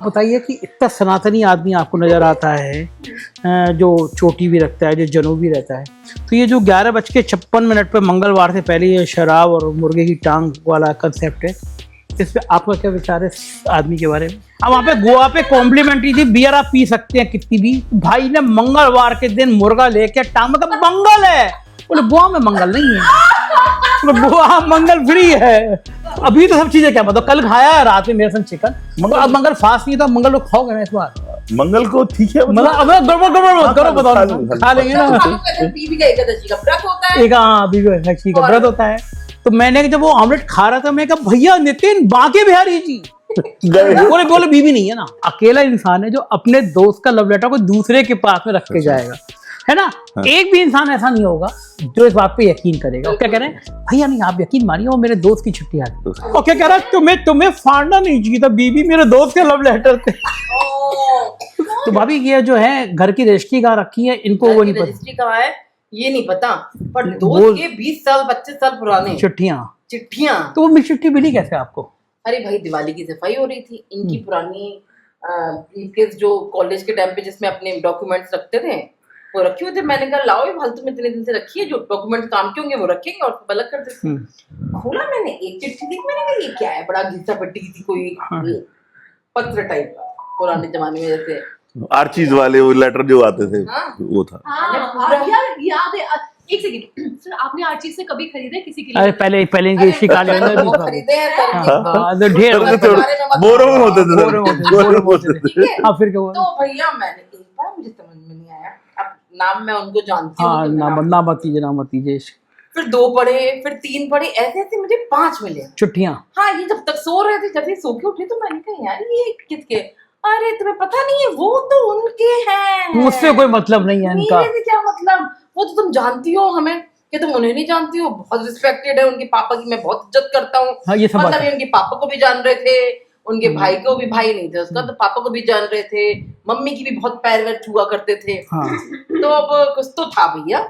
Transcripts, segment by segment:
बताइए कि इतना सनातनी आदमी आपको नजर आता है जो चोटी भी रखता है, जो जनेऊ भी रहता है, तो ये जो 11:56 पे मंगलवार से पहले ये शराब और मुर्गे की टांग वाला कंसेप्ट है, इस पे आपका क्या विचार है इस आदमी के बारे में? अब वहाँ पे गोवा पे कॉम्प्लीमेंट्री थी, बियर आप पी सकते हैं कितनी भी। भाई ने मंगलवार के दिन मुर्गा लेके टांग में, मंगल है, बोले गोवा में मंगल नहीं है, गोवा मंगल फ्री है। अभी तो सब चीजें क्या मतलब, कल खाया है रात में मेरे संग चिकन, अब मंगल फास्ट नहीं था, मंगल लोग खाओगे ना इस बार? मंगल को ठीक है, मतलब अब गड़बड़ मत करो, बताओ खा लेंगे ना। बीवी का एकादशी का व्रत होता है, एक बीवी का एकादशी का व्रत होता है। तो मैंने जब वो ऑमलेट खा रहा था, मैं कहा भैया नितिन बांके बिहारी जी बोले बीवी नहीं है ना, अकेला इंसान है जो अपने दोस्त का लव लेटर को दूसरे के पास में रख के जाएगा, है ना। एक भी इंसान ऐसा नहीं होगा जो इस बात पे यकीन करेगा। क्या कह रहे हैं भैया, नहीं आप यकीन मानिए, वो मेरे दोस्त की छुट्टी आ गई। और क्या कह रहा है, तुम्हें फाड़ना नहीं चाहिए था, बीवी मेरे दोस्त के लव लेटर थे। तो भाभी ये जो है घर की रजिस्ट्री कहाँ रखी है, इनको वो नहीं पता, रजिस्ट्री कहाँ है ये नहीं पता, पर दोस्त के 20 साल 25 साल पुराने चिट्ठियां। तो वो चिट्ठी मिली कैसे आपको? अरे भाई दिवाली की सफाई हो रही थी, इनकी पुरानी ब्रीफकेस जो कॉलेज के टाइम पे जिसमें अपने डॉक्यूमेंट्स रखते थे वो रखे हुए थे। मैंने कहा लाओ ये फालतू में इतने दिन से रखी है, जो डॉक्यूमेंट्स काम के होंगे वो रखेंगे और अलग कर देते। खोला मैंने, एक चिट्ठी थी, मैंने कहा ये क्या है, बड़ा घिसा पट्टी थी, कोई पत्र टाइप का, पुराने जमाने में जैसे आर्चीज वाले वो लेटर जो आते थे। वो था। याद है। एक सेकंड सर, आपने आर्चीज से कभी खरीदे किसी के लिए? अरे पहले इनकी शिकायत खरीदे हैं ढेर बोरों में होते थे। हाँ फिर क्या हुआ? तो भैया मैंने एक बार, मुझे समझ में नहीं आया, अब नाम मैं उनको जानती हूँ, हाँ नाम मत कीजिए। फिर 2 पढ़े, फिर 3 पढ़े, ऐसे ऐसे मुझे 5 मिले छुट्टियां। हाँ, ये जब तक सो रहे थे, जब ये सो के उठे तो मैंने कहा यार ये किसके, अरे तुम्हें पता नहीं है वो तो उनके हैं, मुझसे कोई मतलब नहीं है इनका। मेरे से क्या मतलब, वो तो तुम जानती हो हमें, कि तुम उन्हें नहीं जानती हो, बहुत रिस्पेक्टेड है, उनके पापा की मैं बहुत इज्जत करता हूँ। हाँ, ये सब मतलब ये उनके पापा को भी जान रहे थे, उनके भाई को भी, भाई नहीं थे उसका, तो पापा को भी जान रहे थे, मम्मी की भी बहुत पैर वैर छुआ करते थे। हाँ। तो अब कुछ तो था भैया।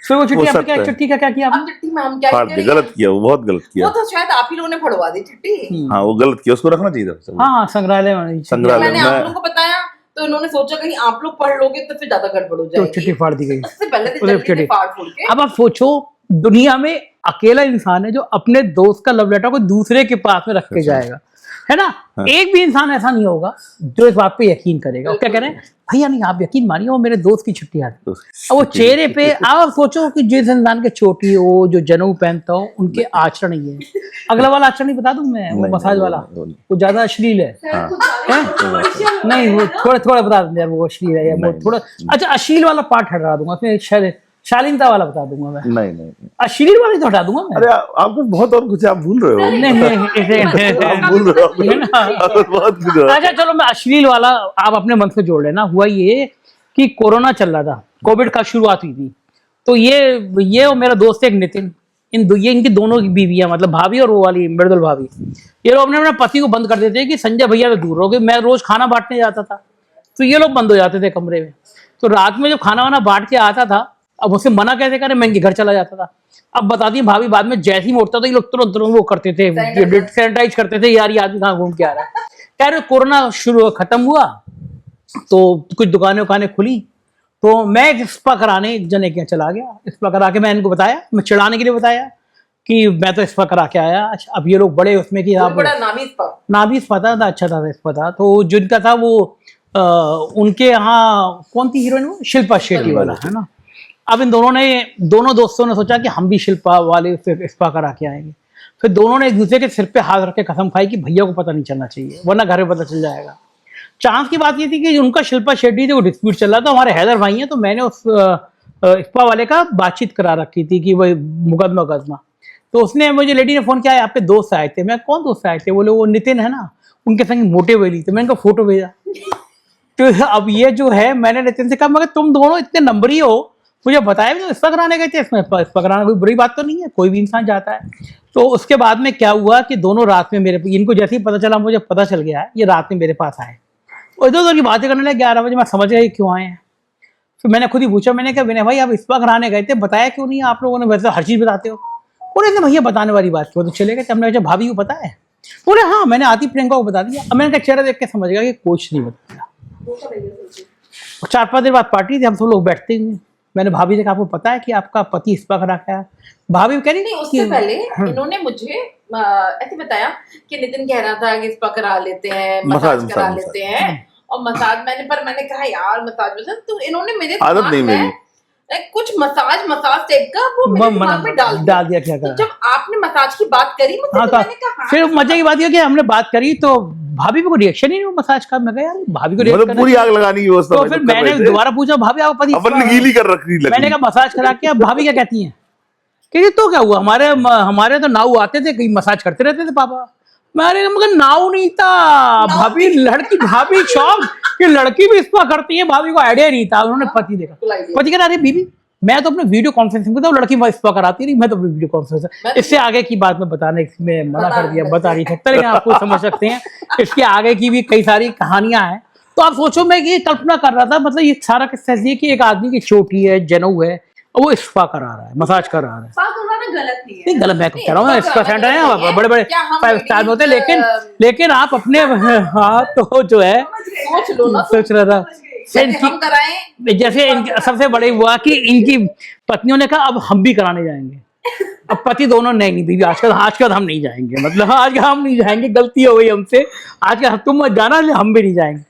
फिर वो चिट्ठी का क्या किया आपने? चिट्ठी में हम क्या गलत किया, वो बहुत गलत किया। वो तो शायद आप ही लोगों ने फड़वा दी चिट्ठी। हाँ वो गलत किया, उसको रखना चाहिए था। हाँ संग्रहालय में। मैंने आप लोगों को बताया तो इन्होंने सोचा कहीं आप लोग पढ़ लोगे तो फिर ज्यादा गड़बड़ हो जाएगी, तो चिट्ठी फाड़ दी गई। उससे पहले तो फाड़ फूड़ के। अब आप सोचो, दुनिया में अकेला इंसान है जो अपने दोस्त का लव लेटर को दूसरे के पास में रख के जाएगा, है ना। हाँ। एक भी इंसान ऐसा नहीं होगा जो इस बात पे यकीन करेगा। क्या कह रहे हैं भैया, नहीं आप यकीन मानिए, वो मेरे दोस्त की छुट्टी आ गई। अब वो चेहरे पे आप सोचो कि जिस इंसान के चोटी हो, जो जनेऊ पहनता हो, उनके आचरण ही है। अगला वाला आचरण नहीं बता दूं मैं, वो मसाज वाला, वो ज्यादा अश्लील है। नहीं वो थोड़ा बता दें यार, वो अश्लील है, वो थोड़ा अच्छा अश्लील वाला पार्ट हटा दूंगा, उसमें शालीनता वाला बता दूंगा मैं। नहीं अश्लील वाला तो हटा दूंगा मैं। अरे आपको बहुत और कुछ आप भूल रहे हो। नहीं भूल रहे हो बहुत कुछ। अच्छा चलो, मैं अश्लील वाला आप अपने मन से जोड़ लेना। हुआ ये कि कोरोना चल रहा था, कोविड का शुरुआत हुई थी, तो ये और मेरा दोस्त एक नितिन, इनकी दोनों की बीवियां, मतलब भाभी और वो वाली मृदुल भाभी, ये लोग अपने पति को बंद कर देते कि संजय भैया से दूर रहोगे। मैं रोज खाना बांटने जाता था तो ये लोग बंद हो जाते थे कमरे में। तो रात में जब खाना वाना बांट के आता था, अब उससे मना कैसे करें, मैं इनके घर चला जाता था। अब बता दी भाभी, बाद में जैसे ही उठता था ये लोग तुरंत वो करते थे, सैनिटाइज करते थे, यार ये आदमी कहाँ घूम के आ रहा है। खैर कोरोना खत्म हुआ तो कुछ दुकानें खुली, तो मैं एक स्पा कराने एक जने के चला गया। स्पा करा के मैं इनको बताया, मैं चिढ़ाने के लिए बताया कि मैं तो स्पा करा के आया। अच्छा, अब ये लोग बड़े उसमें कि आप नामी स्पा था, अच्छा था स्पा था। तो जिनका था वो उनके यहाँ कौन थी हीरोइन, वो शिल्पा शेट्टी वाला, है ना। अब इन दोनों दोस्तों ने सोचा कि हम भी शिल्पा वाले से स्पा करा के आएंगे। फिर दोनों ने एक दूसरे के सिर पे हाथ रख के कसम खाई कि भैया को पता नहीं चलना चाहिए, वरना घर में पता चल जाएगा। चांस की बात ये थी कि उनका शिल्पा शेट्टी से वो डिस्प्यूट चल रहा था, हमारे हैदर भाई हैं, तो मैंने उस स्पा वाले का बातचीत करा रखी थी कि वही मुकदमा। तो उसने मुझे, लेडी ने फोन किया, आप पे दोस्त आए थे। मैं कौन दोस्त आए थे? बोले वो नितिन है ना, उनके संग मोटे वेली थे। मैंने कहा फोटो भेजा। तो अब ये जो है, मैंने नितिन से कहा मगर तुम दोनों इतने नंबरी हो, मुझे बताया भी तो स्पा कराने गए थे। इसमें स्पा कराना कोई बुरी बात तो नहीं है, कोई भी इंसान जाता है। तो उसके बाद में क्या हुआ कि दोनों रात में इनको जैसे ही पता चला, मुझे पता चल गया, ये रात में मेरे पास आए और इधर की बातें करने लगे। 11 बजे मैं समझ गया क्यों आए हैं। फिर मैंने खुद ही पूछा, मैंने कहा विनय भाई आप स्पा कराने गए थे, बताया क्यों नहीं आप लोगों ने? वैसे हर चीज बताते हो। बोले भैया बताने वाली बात क्यों, तो चले गए। हमने कहा भाभी को पता है? बोले हाँ मैंने आती प्रियंका को बता दिया। अब मैंने कहा चेहरा देख के समझ गया कि कुछ नहीं बताया। 4-5 दिन बाद पार्टी थी, हम सब लोग बैठते ही। मैंने भाभी से कहा आपको पता है कि आपका पति इस्पा करा के आया? भाभी कह रही नहीं, उससे पहले इन्होंने मुझे ऐसे बताया कि नितिन कह रहा था कि इस्पा करा लेते हैं, मसाज करा लेते हैं और मसाज। मैंने कहा यार मसाज तो इन्होंने मेरे आदत नहीं मेरी कुछ मसाज टाइप का वो मेरे दिमाग में डाल दिया। क्या तो जब आपने मसाज की बात करी मुझसे, तो मैंने कहा फिर मजे की बात ये कि हमने बात करी तो भाभी को रिएक्शन ही नहीं हुआ मसाज का। मैं कहा यार भाभी को रिएक्शन पूरी आग लगानी है तो फिर मैंने दोबारा पूछा भाभी आप पति अपन ने गीली कर रखी लगी। मैंने कहा मसाज करा के भाभी क्या कहती हैं कि तो क्या हुआ, हमारे तो नाऊ आते थे, कहीं मसाज करते रहते थे पापा। मैंने मगर नाऊ नहीं था भाभी शौक कि लड़की भी स्पा करती है, भाभी को आइडिया नहीं था। उन्होंने पति देखा, पति कहता अरे बीबी मैं तो अपने वीडियो कॉन्फ्रेंसिंग में, तो लड़की स्पा कराती रही, मैं तो अपनी वीडियो कॉन्फ्रेंस। इससे आगे की बात मैं बताने में मना कर दिया, बता नहीं सकता, लेकिन आपको समझ सकते हैं इसके आगे की भी कई सारी कहानियां हैं। तो आप सोचो मैं ये कल्पना कर रहा था, मतलब ये सारा किस्सा ये कि एक आदमी की चोटी है, जनेऊ है, वो स्पा करा रहा है, मसाज कर रहा है। गलत नहीं है, गलत मैं कह रहा हूँ, स्पा सेंटर है बड़े बड़े 5 स्टार में होते हैं, लेकिन आप अपने हाँ तो जो है सोच लो ना, सोच रहा था हम कराएं। जैसे सबसे बड़े हुआ कि इनकी पत्नियों ने कहा अब हम भी कराने जाएंगे। अब पति दोनों नहीं बीवी आज के बाद हम नहीं जाएंगे, मतलब आज का हम नहीं जाएंगे, गलती हो गई हमसे, आज का तुम मत जाना, हम भी नहीं जाएंगे।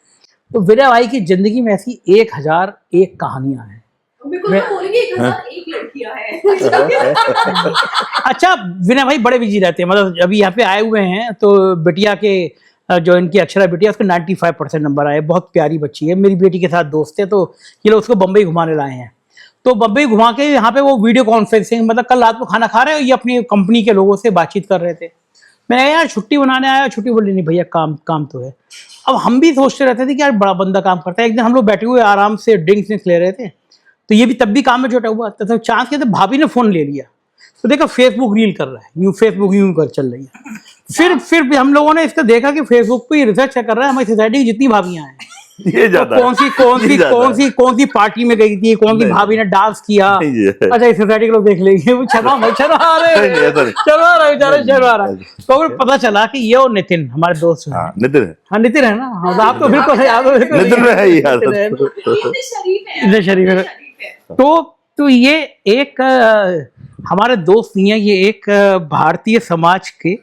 तो विनय भाई की जिंदगी में ऐसी 1001 कहानियां हैं। बोलेंगे 1001 लड़कियां हैं। अच्छा विनय भाई बड़े बिजी रहते हैं, मतलब अभी यहाँ पे आए हुए हैं तो बिटिया के जो इनकी अक्षरा बिटिया उसके 95% नंबर आए, बहुत प्यारी बच्ची है, मेरी बेटी के साथ दोस्त है। तो ये लोग उसको बम्बई घुमाने लाए हैं, तो बम्बई घुमा के यहाँ पे वो वीडियो कॉन्फ्रेंसिंग, मतलब कल रात को खाना खा रहे हो, ये अपनी कंपनी के लोगों से बातचीत कर रहे थे। मैं यार छुट्टी बनाने आया, छुट्टी बोली नहीं भैया काम तो है। अब हम भी सोचते रहते थे कि यार बड़ा बंदा काम करता है। एक दिन हम लोग बैठे हुए आराम से ड्रिंक्स ले रहे थे, तो ये भी तब भी काम में जुटा हुआ था। तो चांस के तो भाभी ने फोन ले लिया, तो देखा फेसबुक रील कर रहा है, फेसबुक यूं कर चल रही है। फिर भी हम लोगों ने इसका देखा कि फेसबुक पे रिसर्च कर रहा है हमारी सोसाइटी की जितनी भाभियां हैं, ये तो कौन सी पार्टी में गई थी, कौन सी भाभी ने डांस किया। अच्छा इस सोसाइटी के लोग देख लेंगे, वो शर्मा रहा। तो फिर पता चला कि ये और नितिन हमारे दोस्त हैं। नितिन है ना, आप तो बिल्कुल शरीफ है। तो ये एक हमारे दोस्त नहीं है, ये एक भारतीय समाज के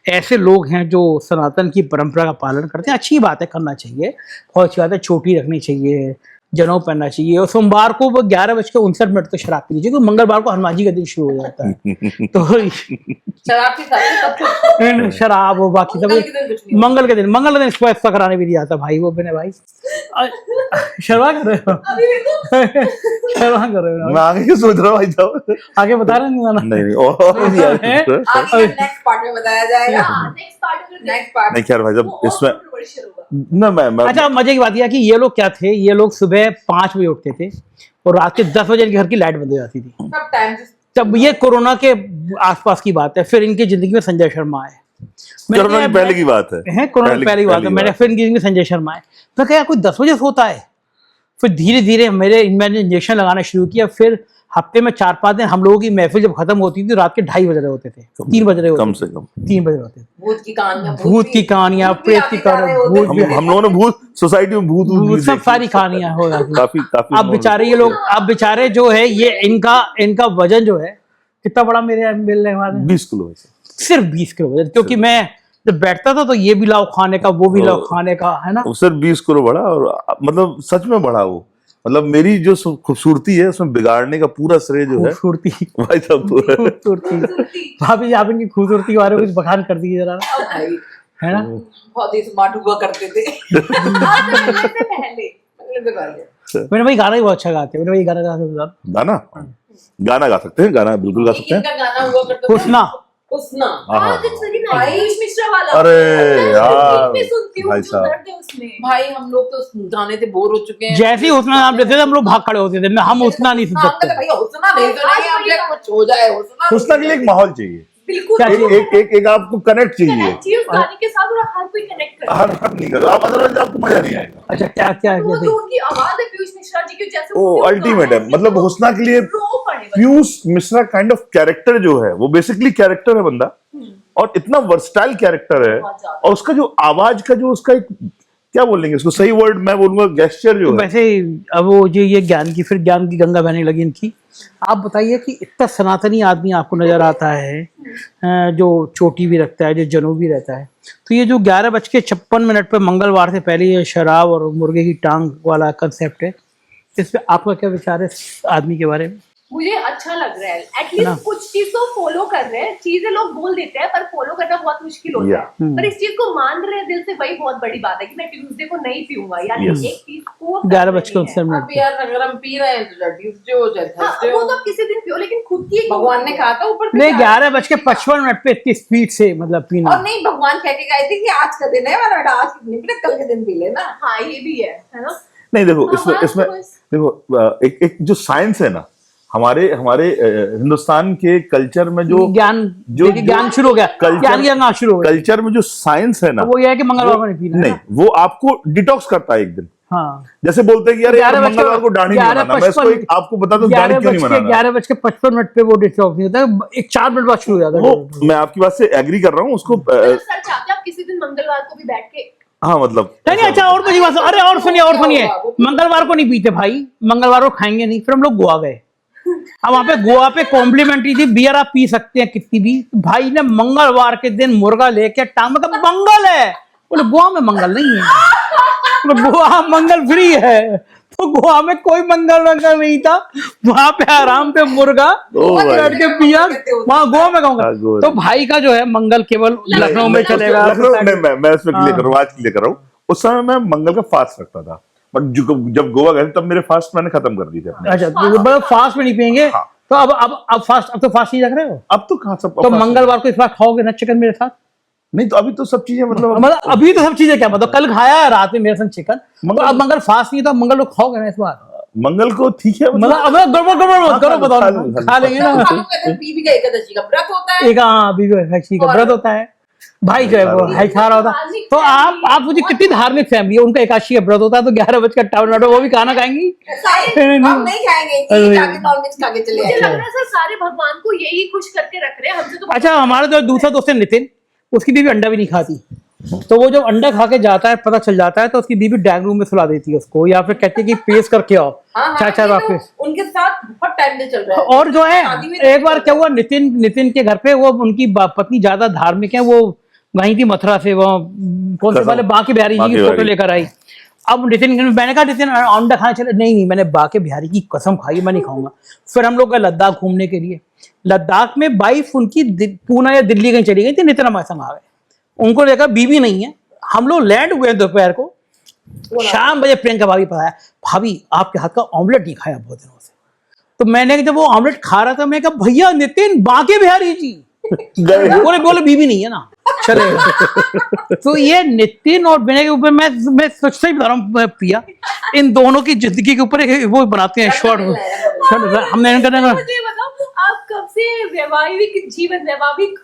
ऐसे लोग हैं जो सनातन की परंपरा का पालन करते हैं। अच्छी बात है, करना चाहिए, बहुत अच्छी बात है। चोटी रखनी चाहिए, जनेऊ पहनना चाहिए, और सोमवार को 11:59 तो शराब पीनी चाहिए, क्योंकि मंगलवार को हनुमान जी का दिन शुरू हो जाता है। तो शराब हो, बाकी सब मंगल के दिन इसको कराने भी नहीं आता भाई। वो बिना भाई शर्मा कर रहे हो, शर्मा कर रहे हो। मैं आगे सोच रहा हूँ भाई साहब, आगे बता रहे नहीं नेक्स्ट पार्ट में बताया जाएगा। नेक्स्ट पार्ट नहीं खैर भाई साहब इसमें ना मैं अच्छा मजे की बात यह कि ये लोग क्या थे, ये लोग सुबह 5 बजे उठते थे और रात के 10 बजे इनके घर की लाइट बंद हो जाती थी। तब ये कोरोना के आसपास की बात है। फिर इनकी जिंदगी में संजय शर्मा आए, कोरोना की पहले की बात है, कोरोना की पहले की बात है। मैंने फिर इनकी जिंदगी में संजय शर्मा आए, मैं कहा कोई 10 बजे सोता है। फिर धीरे धीरे मैंने इंजेक्शन लगाना शुरू किया। फिर हफ्ते में 4-5 दिन हम लोगों की महफिल जब खत्म होती थी रात के 2:30 बज रहे होते थे, 3 बज रहे होते, कम से कम 3 बज रहे होते। भूत की कहानियां, प्रेत की कहानियां, हम लोगों ने भूत सोसाइटी में भूत सब सारी कहानियां हो जाती। काफी अब बेचारे ये लोग, अब बेचारे जो है ये इनका वजन जो है कितना बड़ा मेरे मिलने वाले 20 किलो है, सिर्फ 20 किलो वजन। क्योंकि मैं जब बैठता था तो ये भी लाओ खाने का, वो भी लाओ खाने का, है ना। सिर्फ 20 किलो बढ़ा, और मतलब सच में बढ़ा वो। मतलब मेरी जो खूबसूरती है उसमें बिगाड़ने का पूरा श्रेय जो है खूबसूरती भाई साहब, खूबसूरती भाभी आप इनकी खूबसूरती के बारे में कुछ बखान कर दीजिए जरा, है ना। बहुत ही स्मार्ट हुआ करते थे पहले। मैंने भाई गाना ही बहुत अच्छा गाते हैं, मैंने भाई गाना गा सकते हैं, गाना बिल्कुल गा सकते हैं। गाना हुआ करता था हुस्ना, मिश्रा वाला। अरे यार भाई साहब, भाई हम लोग तो गाने से बोर हो चुके हैं। जैसे ही हुस्ना नाम लेते थे हम लोग भाग खड़े होते थे, हम हुस्ना नहीं सुन सकते। भैया हुस्ना नहीं सुनाइए, कुछ हो जाए। हुस्ना के लिए एक माहौल चाहिए, बिल्कुल एक आपको कनेक्ट चाहिए उस गाने के साथ, और हर कोई कनेक्ट करे। हर नहीं कर आप, अदरवाइज आपको मजा नहीं आएगा। अच्छा क्या क्या वो जो उनकी आवाज है पीयूष मिश्रा जी की, जैसे वो अल्टीमेट है। मतलब हुस्ना के लिए Piyush Mishra kind of character जो है, वो बेसिकली कैरेक्टर है बंदा, और इतना वर्सटाइल कैरेक्टर है, बहुत ज्यादा। और उसका जो आवाज का जो उसका एक क्या बोलेंगे उसको, सही वर्ड मैं बोलूंगा गेस्चर जो है। वैसे अब वो जो ये ज्ञान की गंगा बहने लगी इनकी। आप बताइए कि इतना सनातनी आदमी आपको नजर आता है, जो चोटी भी रखता है, जो जनेऊ भी रहता है, तो ये जो 11:56 पे मंगलवार से पहले ये शराब और मुर्गे की टांग वाला कंसेप्ट है, इस पे आपका क्या विचार है इस आदमी के बारे में? मुझे अच्छा लग रहा है, एटलीस्ट कुछ चीज तो फॉलो कर रहे हैं। चीजें लोग बोल देते हैं पर फॉलो करना बहुत मुश्किल होता है। पर इस चीज को मान रहे हैं दिल से, वही बहुत बड़ी बात है कि मैं ट्यूसडे को नहीं पीऊंगा यार। एक चीज को 11:59 अब यार अगर हम पी रहे हैं तो ट्यूसडे हो जाए, थर्सडे वो हो, तो किसी दिन पियो, लेकिन खुद की भगवान ने कहा था ऊपर से नहीं 11:55 पे इतनी स्पीड से मतलब पीना। और नहीं भगवान कह के गए थे कि आज का दिन है हमारा बेटा, आज नहीं पीना, कल के दिन पी लेना। हाँ ये भी है ना। नहीं देखो हाँ, इसमें बस। देखो एक जो साइंस है ना, हमारे हिंदुस्तान के कल्चर में जो ज्ञान शुरू हो गया, ज्ञान की गंगा शुरू हो गया। कल्चर में जो साइंस है ना, वो ये है कि मंगलवार को नहीं पीना। नहीं वो आपको डिटॉक्स करता है एक दिन। हाँ, जैसे बोलते हैं कि यार मंगलवार को दाढ़ी नहीं बनाना, मैं इसको आपको बता दूं दाढ़ी क्यों नहीं बनाना। 11:55 पे वो डिटॉक्स नहीं होता, एक 4 मिनट बाद शुरू हो जाता है। वो मैं आपकी बात से एग्री कर रहा हूँ उसको। सर चाहते आप किसी दिन मंगलवार को भी बैठ के, हाँ मतलब नहीं अच्छा, और मुझे बात, अरे और सुनिए मंगलवार को नहीं पीते भाई, मंगलवार को खाएंगे नहीं। फिर हम लोग गोवा गए, अब वहां पे गोवा पे कॉम्प्लीमेंट्री थी, बियर आप पी सकते हैं कितनी भी। भाई ने मंगलवार के दिन मुर्गा लेके टांग का मंगल है, बोले गोवा में मंगल नहीं है, बोले गोवा मंगल फ्री है। तो गोवा में कोई मंगल नहीं था, वहां पे आराम से मुर्गा बैठ के पिया, वहां गोवा में कहूँगा। तो भाई का जो है मंगल केवल लखनऊ में चलेगा। लखनऊ नहीं, मैं इसमें क्लियर कर रहा हूँ, आज क्लियर कर रहा हूँ। उस समय मैं मंगल का फास्ट रखता था, बट जब गोवा गए तब मेरे फास्ट मैंने खत्म कर दिए थे अपने। अच्छा, तो फास्ट में नहीं पियेंगे। हाँ। तो अब तो फास्ट ही रख रहे हो। अब तो कहाँ सब, तो मंगलवार को इस बार खाओगे ना चिकन मेरे साथ? नहीं तो अभी तो सब चीजें मतलब अभी तो सब चीजें क्या मतलब, कल खाया है रात में मेरे संग चिकन, तो अब मंगल फास्ट नहीं, तो मंगल को खाओगे ना इस बार? मंगल को ठीक है मतलब अब गड़बड़ मत करो, बताओ खा लेंगे ना। बीबी का एकादशी का व्रत होता है, एक हाँ बीबी एकादशी का व्रत होता है, भाई जो है वो भाई खा रहा होता। तो आप मुझे कितनी धार्मिक फैमिली है, उनका एकादशी का व्रत होता है तो 11:58 वो भी खाना खाएंगी। हम नहीं खाएंगे, जाके नॉनवेज खा के चले मुझे आएंगे। लग रहा है सर सारे भगवान को यही खुश करके रख रहे हैं हमसे। तो अच्छा, हमारा जो दूसरा दोस्त है नितिन, उसकी बीवी अंडा भी नहीं खाती, तो वो जब अंडा खा के जाता है, पता चल जाता है, तो उसकी बीवी डाइनिंग रूम में सुला देती है उसको, या फिर कहती है कि पेश करके आओ। चाचा वापस उनके साथ बहुत टाइम से चल रहा है। और जो है एक बार क्या हुआ, नितिन के घर पे, वो उनकी पत्नी ज्यादा धार्मिक है, वो वहीं थी मथुरा से, वो कौन से वाले बांके बिहारी जी की फोटो लेकर आई। अब मैंने कहा नितिन अंडा खाना चले, नहीं मैंने बांके बिहारी की कसम खाई, मैं नहीं खाऊंगा। फिर हम लोग गए लद्दाख घूमने के लिए। लद्दाख में वाइफ उनकी पूना या दिल्ली कहीं चली गई थी, नितिन हमारे संग आ गए। उनको लेकर बीवी नहीं है, हम लोग लैंड हुए दोपहर को, शाम बजे प्रियंका भाभी पता है, भाभी आपके हाथ का ऑमलेट नहीं खाया बहुत दिनों से। तो मैंने जब वो ऑमलेट खा रहा था, मैं कहा भैया नितिन बांके बिहारी जी, बोले बीवी नहीं है ना, चले। तो ये नितिन और विनय के ऊपर मैं सच से बता रहा हूँ, पिया इन दोनों की जिंदगी के ऊपर वो बनाते हैं शॉर्ट। हमने मुझे बताओ आप कब से वैवाहिक जीवन वैवाहिक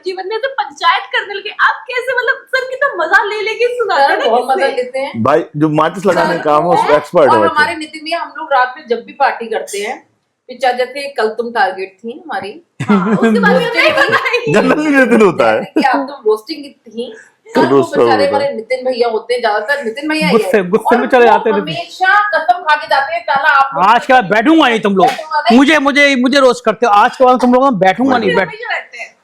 जीवन में तो पंचायत करने लगे आप? कैसे मतलब सर कितना मजा ले लेके सुनाते हैं, बहुत मजा लेते हैं भाई, जो माचिस लगाने का काम है उसको एक्सपर्ट है। और हमारे नितिन भैया, हम लोग रात में जब भी पार्टी करते हैं, पिछा जैसे कल तुम टारगेट थी हमारी, उसके बाद में नहीं बताएंगे। जनरली नितिन होता है कि आप तुम रोस्टिंग थी, कल वो बेचारे हमारे नितिन भैया होते हैं, ज्यादातर नितिन भैया ही है, गुस्से में चले जाते हैं, हमेशा कसम खा के जाते हैं साला आप आज के बाद बैठूंगा नहीं तुम लोग, मुझे रोज करते हो, आज के बाद तुम लोग बैठूंगा नहीं, बैठ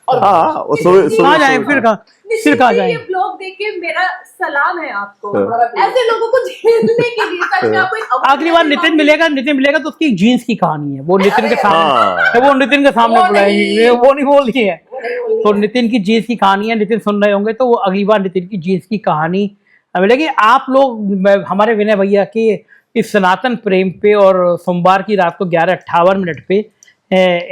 कहाँ जाए फिर कहाँ जाए। ये ब्लॉग देख के मेरा सलाम है आपको, ऐसे लोगों को झेलने के लिए। सच में आपको एक आखिरी बार नितिन मिलेगा तो उसकी जीन्स की कहानी है, वो नितिन के सामने बुलाएंगे, वो नहीं बोल रही है। तो नितिन की जीन्स की कहानी है, नितिन सुन रहे होंगे तो वो अगली बार नितिन की जीन्स की कहानी मिलेगी। आप लोग हमारे विनय भैया के इस सनातन प्रेम पे और सोमवार की रात को 11:58 पे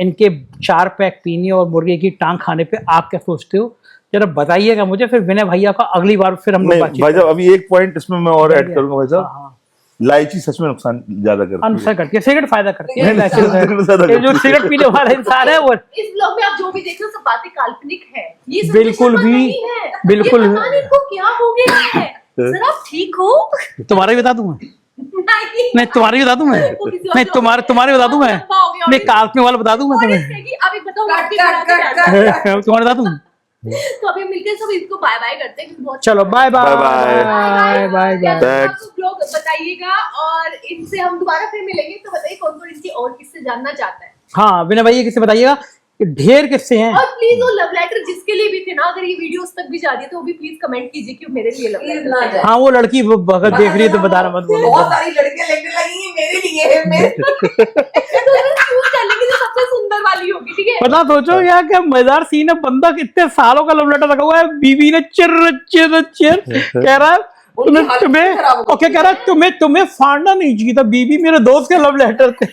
इनके 4 पैक पीने और मुर्गे की टांग खाने पे आप क्या सोचते हो, जरा बताइएगा मुझे। फिर विनय भैया का अगली बार फिर हम लोग भाई साहब अभी एक पॉइंट इसमें मैं और ऐड करूंगा भाई साहब, इलायची सच में नुकसान ज्यादा करती है, सिगरेट फायदा करती है। ये जो सिगरेट पीने वाला इंसान है वो, इस ब्लॉग में आप जो भी देख रहे हो सब बातें काल्पनिक है, ये बिल्कुल भी बिल्कुल इनको क्या हो गया है, सर आप ठीक हो? तुम्हारा भी बता दूं मैं तुम्हारी बता दूं मैं तुम्हारे बता दूं मैं काल्पनिक वाला बता दूं मैं तुम्हें। अभी करता हूँ आपकी तरह से डांटूंगा। तुम्हारे साथ हूँ। तो अभी मिलके सब इसको बाय बाय करते हैं, बहुत चलो bye bye Bye-bye. Bye bye क्या बाय। आपको ब्लॉग बताइएगा और इनसे हम दोबारा फिर मिलेंगे, तो बताइए कौन कौन इनकी और किससे जानना चाहता है। हाँ विनय भाई, ये किससे बताइएगा, ढेर किससे हैं। और प्लीज वो लव लेटर जिसके लिए भी थे ना, अगर ये वीडियोस तक भी जा रही है तो वो भी प्लीज कमेंट कीजिए कि मेरे लिए लव प्लीज लेटर ना जाए। हाँ वो लड़की अगर देख रही है तो बताना मत बोलो। बहुत सारी लड़कियां लेने लगी हैं मेरे लिए है, मेरे चूज कर लेंगे जो सबसे सुंदर वाली होगी, ठीक है। पता सोचो यार क्या मजेदार सीन है, बंदा कितने सालों का लव लेटर रखा हुआ है, बीवी ने चिर चिर चिर कह रहा है उनकी हालत तुम्हें खराब हो गई। ओके कह रहा है तुम्हें फाड़ना नहीं चाहिए था, बीवी मेरे दोस्त के लव लेटर थे।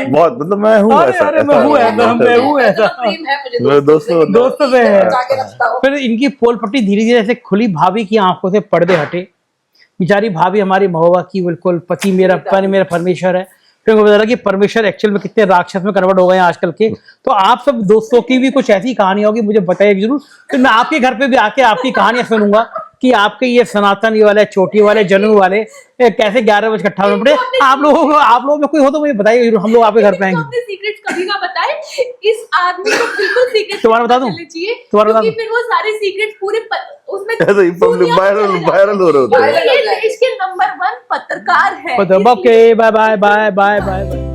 बहुत, मतलब मैं हूँ अरे ऐसा, अरे मैं हूँ ऐसा, मैं हूँ ऐसा। प्रेम है मुझे मेरे दोस्तों से है। बचा के रखता हूँ। फिर इनकी पोल पट्टी धीरे धीरे ऐसे खुली, भाभी की आंखों से पर्दे हटे। बेचारी भाभी हमारी महुआ की बिल्कुल पति मेरा परमेश्वर है। फिर मुझे पता लगा कि परमेश्वर एक्चुअल में कितने राक्षस में कन्वर्ट हो गए हैं आजकल के। तो आप सब दोस्तों की भी कुछ ऐसी कहानी होगी, मुझे बताइए जरूर। फिर मैं आपके घर पे भी आके आपकी कहानियां सुनूंगा कि आपके ये सनातन ये वाले चोटी वाले जन्म वाले कैसे 11 बजे इकट्ठा होने पड़े। आप लोगों में कोई हो तो मुझे बताइए जरूर, हम लोग आपके घर पे आएंगे। अपने सीक्रेट्स कभी ना बताए, इस आदमी को बिल्कुल सीक्रेट तुम्हारा बता दूं? तुम्हारा बता दूं? फिर वो सारे सीक्रेट्स पूरे उसमें ऐसे ही पब्लिक वायरल हो रहे होते हैं। ये देश के नंबर 1 पत्रकार है। Okay bye bye bye bye bye.